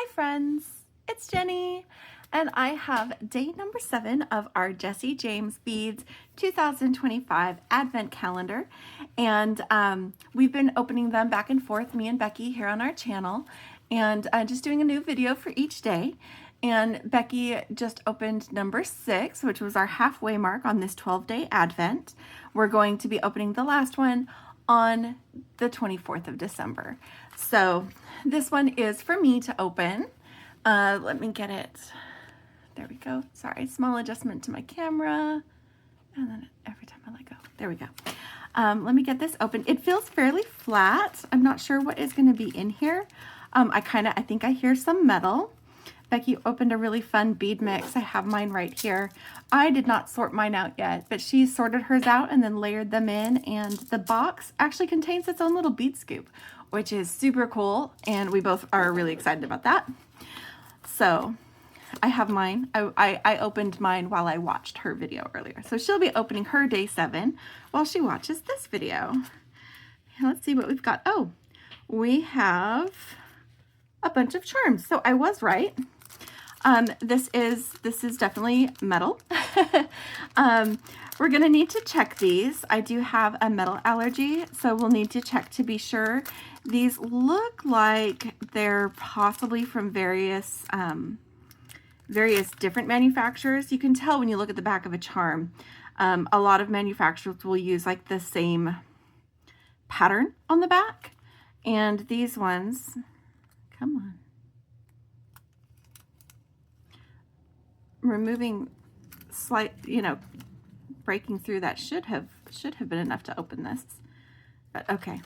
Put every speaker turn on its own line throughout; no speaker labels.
Hi friends, it's Jenny, and I have day number 7 of our Jesse James Beads 2025 Advent Calendar, and we've been opening them back and forth, me and Becky, here on our channel, and just doing a new video for each day. And Becky just opened number 6, which was our halfway mark on this 12-day Advent. We're going to be opening the last one on the 24th of December. So this one is for me to open. Let me get it. There we go. Sorry, small adjustment to my camera. And then every time I let go, there we go. Let me get this open. It feels fairly flat. I'm not sure what is going to be in here. I think I hear some metal. Becky opened a really fun bead mix. I have mine right here. I did not sort mine out yet, but she sorted hers out and then layered them in, and the box actually contains its own little bead scoop, which is super cool, and we both are really excited about that. So I have mine. I opened mine while I watched her video earlier. So she'll be opening her day 7 while she watches this video. Let's see what we've got. Oh, we have a bunch of charms. So I was right. This is definitely metal. We're gonna need to check these. I do have a metal allergy, so we'll need to check to be sure. These look like they're possibly from various different manufacturers. You can tell when you look at the back of a charm. A lot of manufacturers will use like the same pattern on the back, and these ones, come on. Removing slight, breaking through that should have been enough to open this. But okay.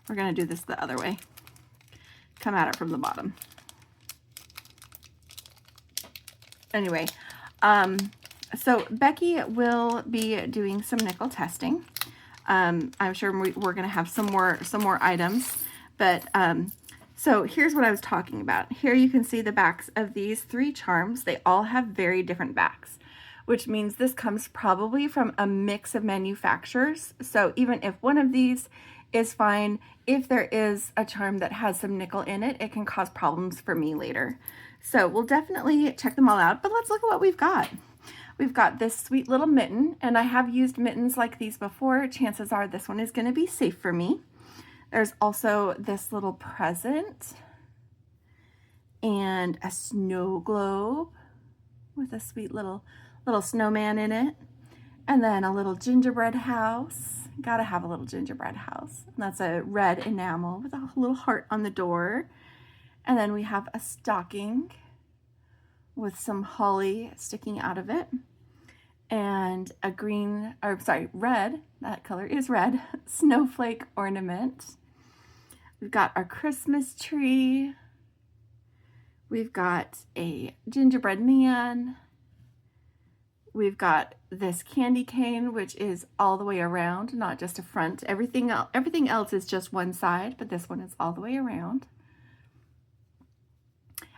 We're going to do this the other way. Come at it from the bottom. Anyway, so Becky will be doing some nickel testing. I'm sure we're going to have some more items, but so here's what I was talking about. Here you can see the backs of these 3 charms. They all have very different backs, which means this comes probably from a mix of manufacturers. So even if one of these is fine, if there is a charm that has some nickel in it, it can cause problems for me later. So we'll definitely check them all out, but let's look at what we've got. We've got this sweet little mitten, and I have used mittens like these before. Chances are this one is going to be safe for me. There's also this little present and a snow globe with a sweet little snowman in it. And then a little gingerbread house. Gotta have a little gingerbread house. And that's a red enamel with a little heart on the door. And then we have a stocking with some holly sticking out of it. And a red, that color is red, snowflake ornament. We've got our Christmas tree. We've got a gingerbread man. We've got this candy cane, which is all the way around, not just a front. Everything else is just one side, but this one is all the way around.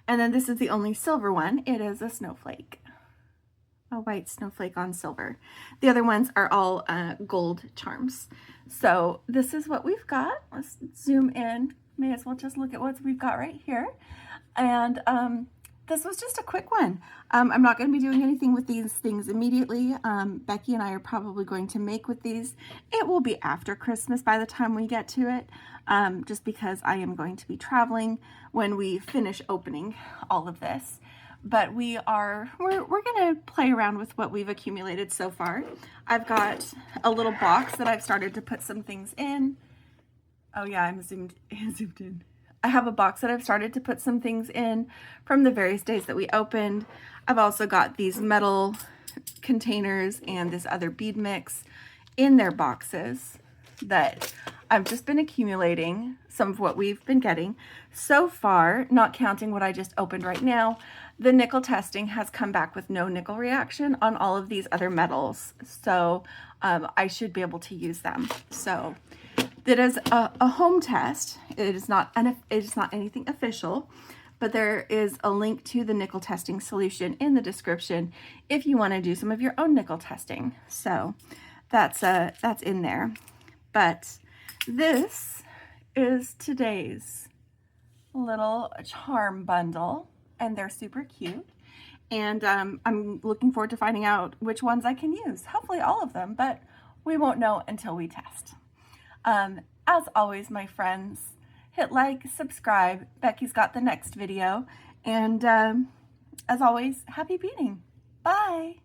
And then this is the only silver one. It is a snowflake. A white snowflake on silver. The other ones are all gold charms. So this is what we've got. Let's zoom in. May as well just look at what we've got right here. And this was just a quick one. I'm not going to be doing anything with these things immediately. Becky and I are probably going to make with these. It will be after Christmas by the time we get to it, just because I am going to be traveling when we finish opening all of this. But we're going to play around with what we've accumulated so far. I've got a little box that I've started to put some things in. Oh yeah, I'm zoomed in. I have a box that I've started to put some things in from the various days that we opened. I've also got these metal containers and this other bead mix in their boxes that I've just been accumulating some of what we've been getting. So far, not counting what I just opened right now, the nickel testing has come back with no nickel reaction on all of these other metals. So I should be able to use them. So that is a home test. It is not anything official, but there is a link to the nickel testing solution in the description if you want to do some of your own nickel testing. So that's in there. But this is today's little charm bundle, and they're super cute. And I'm looking forward to finding out which ones I can use. Hopefully all of them, but we won't know until we test. As always, my friends, hit like, subscribe. Becky's got the next video. And as always, happy beading. Bye.